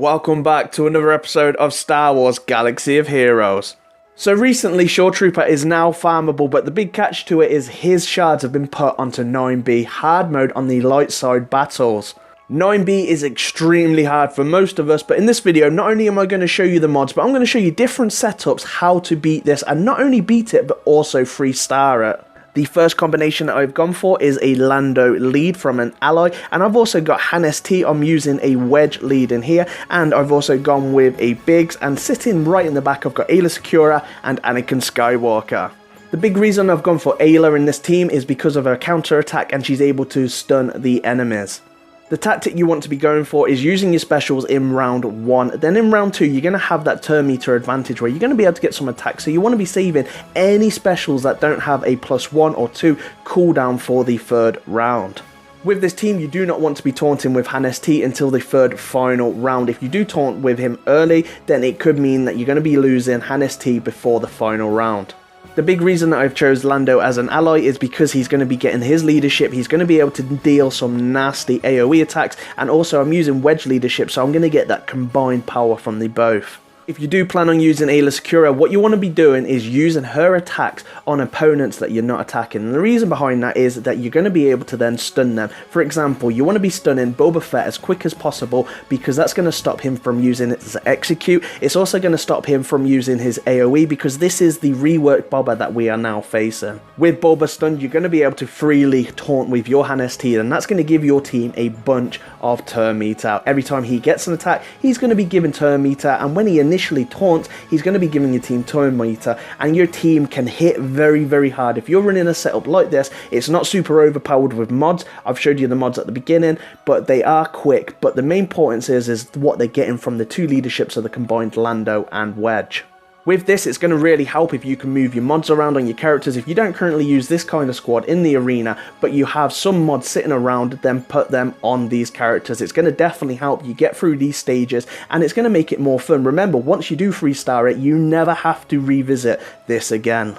Welcome back to another episode of Star Wars Galaxy of Heroes. So recently Shore Trooper is now farmable, but the big catch to it is his shards have been put onto 9B hard mode on the Lightside battles. 9B is extremely hard for most of us, but in this video not only am I going to show you the mods, but I'm going to show you different setups how to beat this, and not only beat it but also 3-star it. The first combination that I've gone for is a Lando lead from an ally, and I've also got Han ST. I'm using a Wedge lead in here, and I've also gone with a Biggs, and sitting right in the back I've got Aayla Secura and Anakin Skywalker. The big reason I've gone for Aayla in this team is because of her counter attack, and she's able to stun the enemies. The tactic you want to be going for is using your specials in round 1. Then in round 2, you're going to have that turn meter advantage where you're going to be able to get some attacks. So you want to be saving any specials that don't have a +1 or 2 cooldown for the third round. With this team, you do not want to be taunting with Han ST until the third final round. If you do taunt with him early, then it could mean that you're going to be losing Han ST before the final round. The big reason that I've chose Lando as an ally is because he's going to be getting his leadership, he's going to be able to deal some nasty AoE attacks, and also I'm using Wedge leadership, so I'm going to get that combined power from the both. If you do plan on using Aayla Secura, what you want to be doing is using her attacks on opponents that you're not attacking. And the reason behind that is that you're going to be able to then stun them. For example, you want to be stunning Boba Fett as quick as possible because that's going to stop him from using it to execute. It's also going to stop him from using his AoE because this is the reworked Boba that we are now facing. With Boba stunned, you're going to be able to freely taunt with your Han ST, and that's going to give your team a bunch of turn meter. Every time he gets an attack, he's going to be given turn meter, and when he initially taunts, he's going to be giving your team turn meter, and your team can hit very hard. If you're running a setup like this, it's not super overpowered with mods. I've showed you the mods at the beginning, but they are quick. But the main importance is what they're getting from the two leaderships of the combined Lando and Wedge. With this, it's going to really help if you can move your mods around on your characters. If you don't currently use this kind of squad in the arena, but you have some mods sitting around, then put them on these characters. It's going to definitely help you get through these stages, and it's going to make it more fun. Remember, once you do 3-star it, you never have to revisit this again.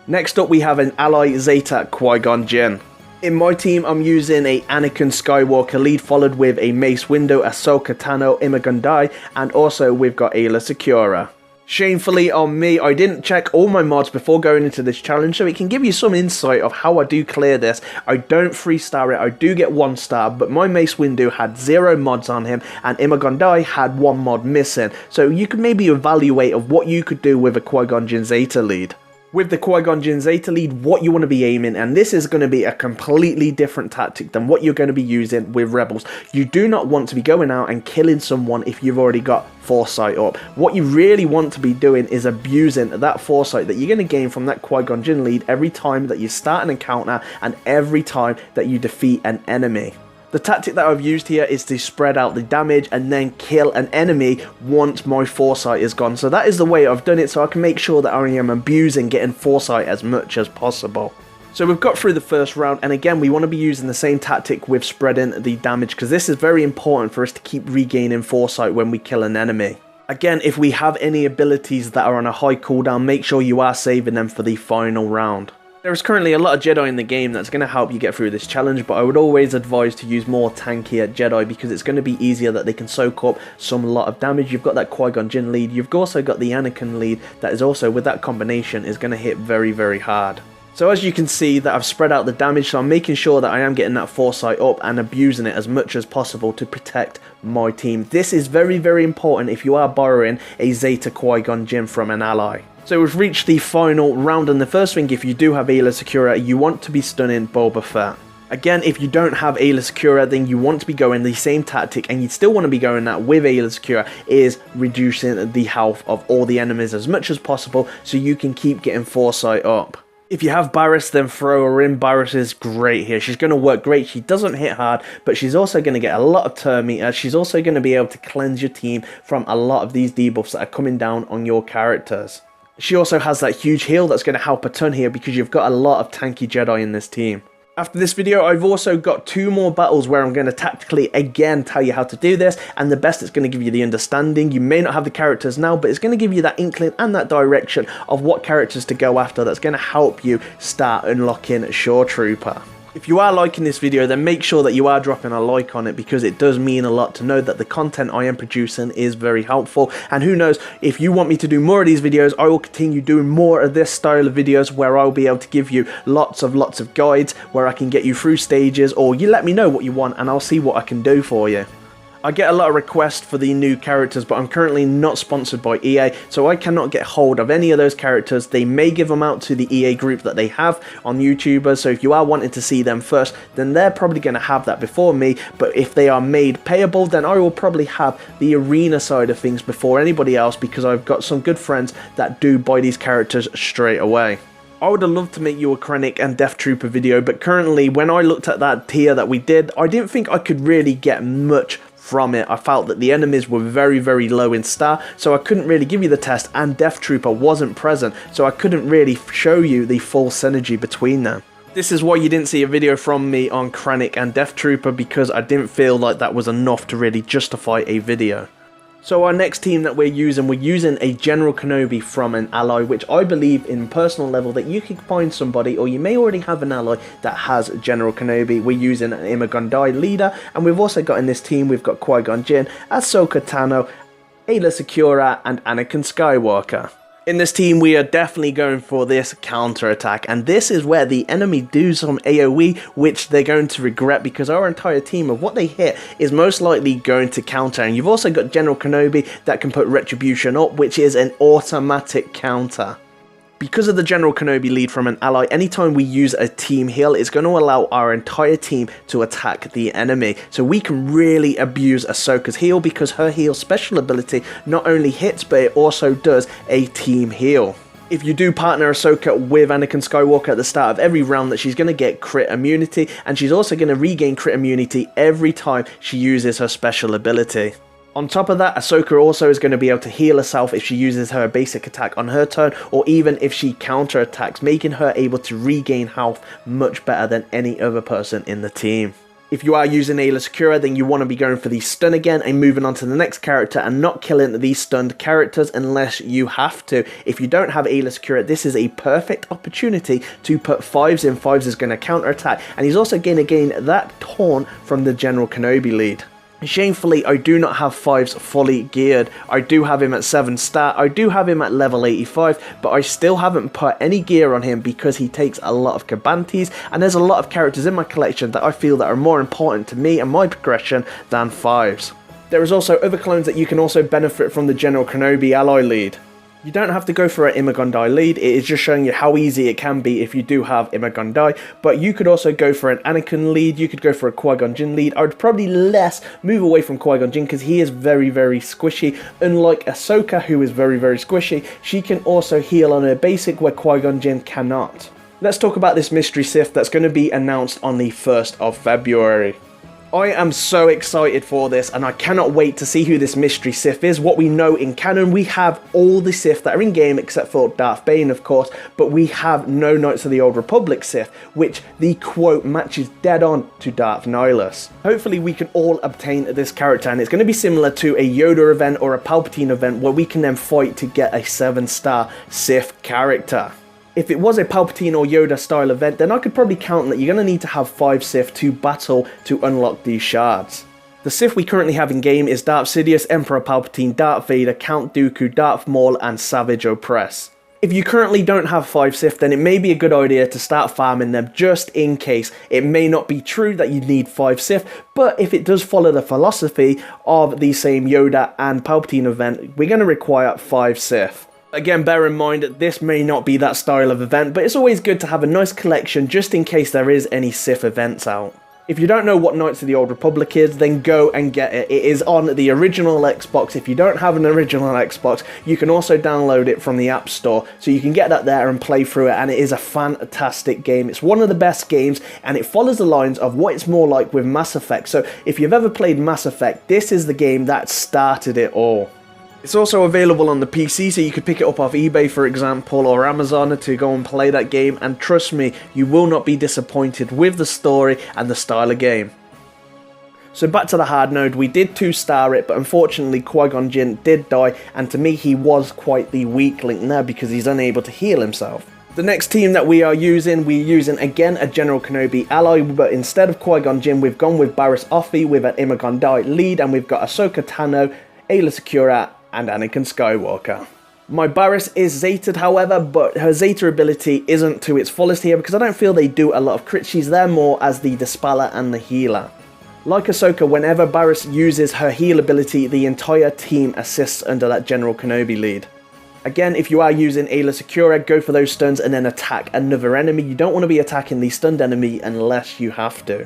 Next up, we have an ally Zeta Qui-gon Jinn. In my team, I'm using a Anakin Skywalker lead, followed with a Mace Windu, Ahsoka Tano, ima-gundi, and also we've got Aayla Secura. Shamefully on me, I didn't check all my mods before going into this challenge, so it can give you some insight of how I do clear this. I don't 3-star it, I do get 1-star, but my Mace Windu had 0 mods on him, and ima-gundi had 1 mod missing, so you can maybe evaluate of what you could do with a Qui-Gon Jinn Zeta lead. With the Qui-Gon Jinn Zeta lead, what you want to be aiming, and this is going to be a completely different tactic than what you're going to be using with Rebels. You do not want to be going out and killing someone if you've already got foresight up. What you really want to be doing is abusing that foresight that you're going to gain from that Qui-Gon Jinn lead every time that you start an encounter and every time that you defeat an enemy. The tactic that I've used here is to spread out the damage and then kill an enemy once my foresight is gone. So that is the way I've done it, so I can make sure that I am abusing getting foresight as much as possible. So we've got through the first round, and again we want to be using the same tactic with spreading the damage, because this is very important for us to keep regaining foresight when we kill an enemy. Again, if we have any abilities that are on a high cooldown, make sure you are saving them for the final round. There is currently a lot of Jedi in the game that's going to help you get through this challenge, but I would always advise to use more tankier Jedi because it's going to be easier that they can soak up some lot of damage. You've got that Qui-Gon Jinn lead, you've also got the Anakin lead that is also, with that combination, is going to hit very hard. So as you can see that I've spread out the damage, so I'm making sure that I am getting that foresight up and abusing it as much as possible to protect my team. This is very important if you are borrowing a Zeta Qui-Gon Jinn from an ally. So we've reached the final round, and the first thing, if you do have Aayla Secura, you want to be stunning Boba Fett. Again, if you don't have Aayla Secura, then you want to be going the same tactic, and you still want to be going that with Aayla Secura, is reducing the health of all the enemies as much as possible so you can keep getting foresight up. If you have Barriss, then throw her in. Barriss is great here. She's going to work great. She doesn't hit hard, but she's also going to get a lot of turn meter. She's also going to be able to cleanse your team from a lot of these debuffs that are coming down on your characters. She also has that huge heal that's going to help a ton here because you've got a lot of tanky Jedi in this team. After this video, I've also got 2 more battles where I'm going to tactically again tell you how to do this, and the best, it's going to give you the understanding. You may not have the characters now, but it's going to give you that inkling and that direction of what characters to go after that's going to help you start unlocking Shore Trooper. If you are liking this video, then make sure that you are dropping a like on it, because it does mean a lot to know that the content I am producing is very helpful. And who knows, if you want me to do more of these videos, I will continue doing more of this style of videos where I'll be able to give you lots of guides where I can get you through stages, or you let me know what you want and I'll see what I can do for you. I get a lot of requests for the new characters, but I'm currently not sponsored by EA, so I cannot get hold of any of those characters. They may give them out to the EA group that they have on YouTubers, so if you are wanting to see them first, then they're probably going to have that before me. But if they are made payable, then I will probably have the arena side of things before anybody else, because I've got some good friends that do buy these characters straight away. I would have loved to make you a Krennic and Death Trooper video, but currently when I looked at that tier that we did, I didn't think I could really get much from it. I felt that the enemies were very low in star, so I couldn't really give you the test, and Death Trooper wasn't present, so I couldn't really show you the full synergy between them. This is why you didn't see a video from me on Krennic and Death Trooper, because I didn't feel like that was enough to really justify a video. So our next team that we're using a General Kenobi from an ally, which I believe in personal level that you can find somebody, or you may already have an ally that has General Kenobi. We're using an ima-gundi leader, and we've also got in this team, we've got Qui-gon Jinn, Ahsoka Tano, Aayla Secura, and Anakin Skywalker. In this team, we are definitely going for this counter attack, and this is where the enemy do some AoE, which they're going to regret, because our entire team of what they hit is most likely going to counter. And you've also got General Kenobi that can put Retribution up, which is an automatic counter. Because of the General Kenobi lead from an ally, anytime we use a team heal, it's going to allow our entire team to attack the enemy. So we can really abuse Ahsoka's heal, because her heal special ability not only hits, but it also does a team heal. If you do partner Ahsoka with Anakin Skywalker at the start of every round, that she's going to get crit immunity, and she's also going to regain crit immunity every time she uses her special ability. On top of that, Ahsoka also is going to be able to heal herself if she uses her basic attack on her turn, or even if she counter attacks, making her able to regain health much better than any other person in the team. If you are using Aayla Secura, then you want to be going for the stun again and moving on to the next character and not killing these stunned characters unless you have to. If you don't have Aayla Secura, this is a perfect opportunity to put 5s in. 5s is going to counter attack, and he's also going to gain that taunt from the General Kenobi lead. Shamefully, I do not have 5s fully geared. I do have him at 7 star, I do have him at level 85, but I still haven't put any gear on him because he takes a lot of Cabantes, and there's a lot of characters in my collection that I feel that are more important to me and my progression than 5s. There is also other clones that you can also benefit from the General Kenobi ally lead. You don't have to go for an ima-gundi lead, it is just showing you how easy it can be if you do have ima-gundi, but you could also go for an Anakin lead, you could go for a Qui-Gon Jinn lead. I would probably move away from Qui-Gon Jinn because he is very squishy. Unlike Ahsoka, who is very squishy, she can also heal on her basic where Qui-Gon Jinn cannot. Let's talk about this mystery Sith that's going to be announced on the 1st of February. I am so excited for this, and I cannot wait to see who this mystery Sith is. What we know in canon, we have all the Sith that are in game except for Darth Bane, of course, but we have no Knights of the Old Republic Sith, which the quote matches dead on to Darth Nihilus. Hopefully we can all obtain this character, and it's going to be similar to a Yoda event or a Palpatine event where we can then fight to get a 7-star Sith character. If it was a Palpatine or Yoda style event, then I could probably count that you're going to need to have 5 Sith to battle to unlock these shards. The Sith we currently have in game is Darth Sidious, Emperor Palpatine, Darth Vader, Count Dooku, Darth Maul, and Savage Opress. If you currently don't have 5 Sith, then it may be a good idea to start farming them just in case. It may not be true that you need 5 Sith, but if it does follow the philosophy of the same Yoda and Palpatine event, we're going to require 5 Sith. Again, bear in mind, this may not be that style of event, but it's always good to have a nice collection just in case there is any Sith events out. If you don't know what Knights of the Old Republic is, then go and get it. It is on the original Xbox. If you don't have an original Xbox, you can also download it from the App Store, so you can get that there and play through it, and it is a fantastic game. It's one of the best games, and it follows the lines of what it's more like with Mass Effect. So if you've ever played Mass Effect, this is the game that started it all. It's also available on the PC, so you could pick it up off eBay, for example, or Amazon to go and play that game, and trust me, you will not be disappointed with the story and the style of game. So back to the Hardnode, we did 2-star it, but unfortunately Qui-Gon Jinn did die, and to me he was quite the weak link there because he's unable to heal himself. The next team that we're using again a General Kenobi ally, but instead of Qui-gon Jinn, we've gone with Barriss Offee with an ima-gundi lead, and we've got Ahsoka Tano, Aayla Secura, and Anakin Skywalker. My Barriss is Zated, however, but her Zeta ability isn't to its fullest here because I don't feel they do a lot of crits. She's there more as the Dispeller and the healer. Like Ahsoka, whenever Barriss uses her heal ability, the entire team assists under that General Kenobi lead. Again, if you are using Aayla Secura, go for those stuns and then attack another enemy. You don't want to be attacking the stunned enemy unless you have to.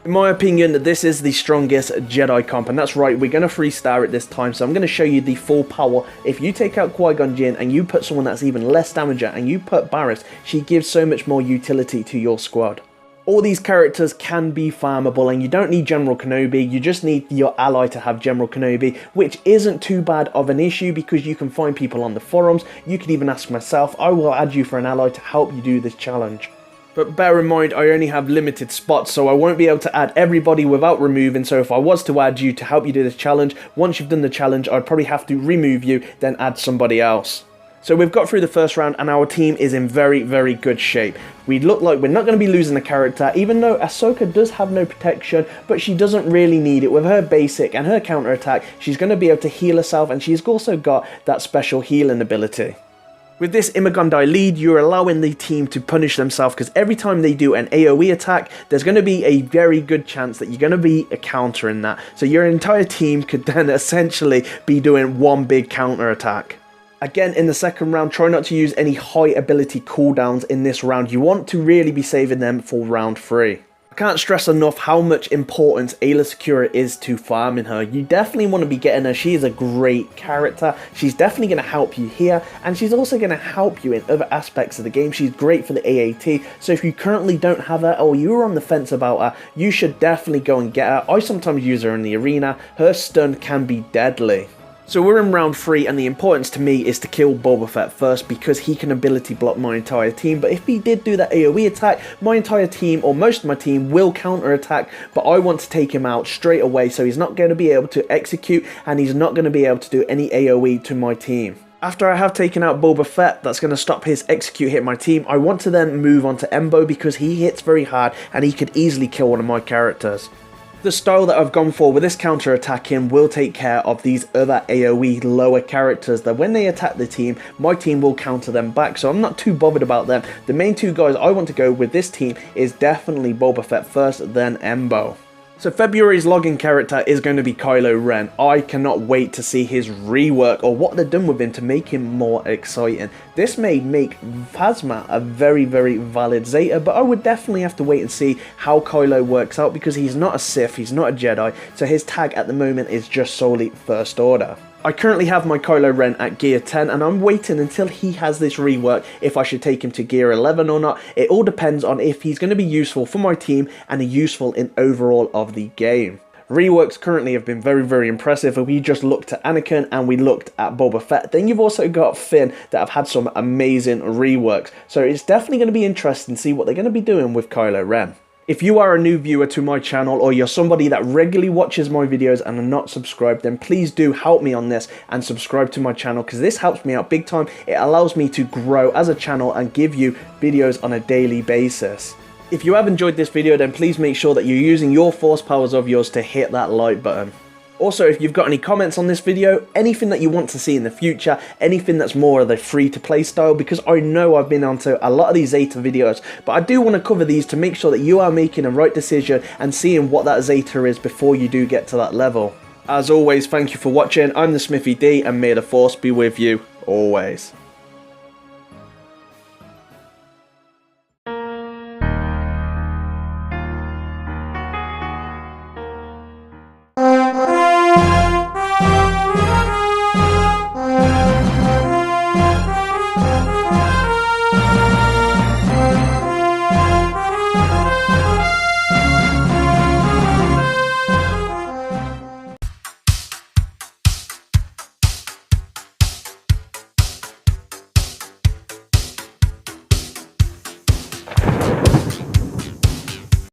In my opinion, this is the strongest Jedi comp, and that's right, we're going to 3-star it this time, so I'm going to show you the full power. If you take out Qui-gon Jinn and you put someone that's even less damager and you put Barriss, she gives so much more utility to your squad. All these characters can be farmable, and you don't need General Kenobi, you just need your ally to have General Kenobi, which isn't too bad of an issue because you can find people on the forums. You can even ask myself, I will add you for an ally to help you do this challenge. But bear in mind, I only have limited spots, so I won't be able to add everybody without removing, so if I was to add you to help you do this challenge, once you've done the challenge, I'd probably have to remove you, then add somebody else. So we've got through the first round, and our team is in very, very good shape. We look like we're not going to be losing a character, even though Ahsoka does have no protection, but she doesn't really need it. With her basic and her counter attack, she's going to be able to heal herself, and she's also got that special healing ability. With this ima-gundi lead, you're allowing the team to punish themselves because every time they do an AoE attack, there's going to be a very good chance that you're going to be countering that. So your entire team could then essentially be doing one big counter attack. Again, in the second round, try not to use any high ability cooldowns in this round. You want to really be saving them for round 3. I can't stress enough how much importance Aayla Secura is to farming her. You definitely want to be getting her. She is a great character. She's definitely going to help you here, and she's also going to help you in other aspects of the game. She's great for the AAT, so if you currently don't have her or you're on the fence about her, you should definitely go and get her. I sometimes use her in the arena. Her stun can be deadly. So we're in round 3, and the importance to me is to kill Boba Fett first because he can ability block my entire team. But if he did do that AoE attack, my entire team or most of my team will counter attack, but I want to take him out straight away so he's not going to be able to execute and he's not going to be able to do any AoE to my team. After I have taken out Boba Fett, that's going to stop his execute hit my team, I want to then move on to Embo because he hits very hard and he could easily kill one of my characters. The style that I've gone for with this counter attacking will take care of these other AoE lower characters that when they attack the team, my team will counter them back, so I'm not too bothered about them. The main two guys I want to go with this team is definitely Boba Fett first, then Embo. So February's login character is going to be Kylo Ren. I cannot wait to see his rework or what they've done with him to make him more exciting. This may make Phasma a very, very valid Zeta, but I would definitely have to wait and see how Kylo works out because he's not a Sith, he's not a Jedi, so his tag at the moment is just solely First Order. I currently have my Kylo Ren at gear 10 and I'm waiting until he has this rework if I should take him to gear 11 or not. It all depends on if he's going to be useful for my team and useful in overall of the game. Reworks currently have been very, very impressive. We just looked at Anakin and we looked at Boba Fett. Then you've also got Finn that have had some amazing reworks. So it's definitely going to be interesting to see what they're going to be doing with Kylo Ren. If you are a new viewer to my channel or you're somebody that regularly watches my videos and are not subscribed, then please do help me on this and subscribe to my channel because this helps me out big time. It allows me to grow as a channel and give you videos on a daily basis. If you have enjoyed this video, then please make sure that you're using your force powers of yours to hit that like button. Also, if you've got any comments on this video, anything that you want to see in the future, anything that's more of the free-to-play style, because I know I've been onto a lot of these Zeta videos, but I do want to cover these to make sure that you are making a right decision and seeing what that Zeta is before you do get to that level. As always, thank you for watching. I'm the Smithy D, and may the Force be with you always.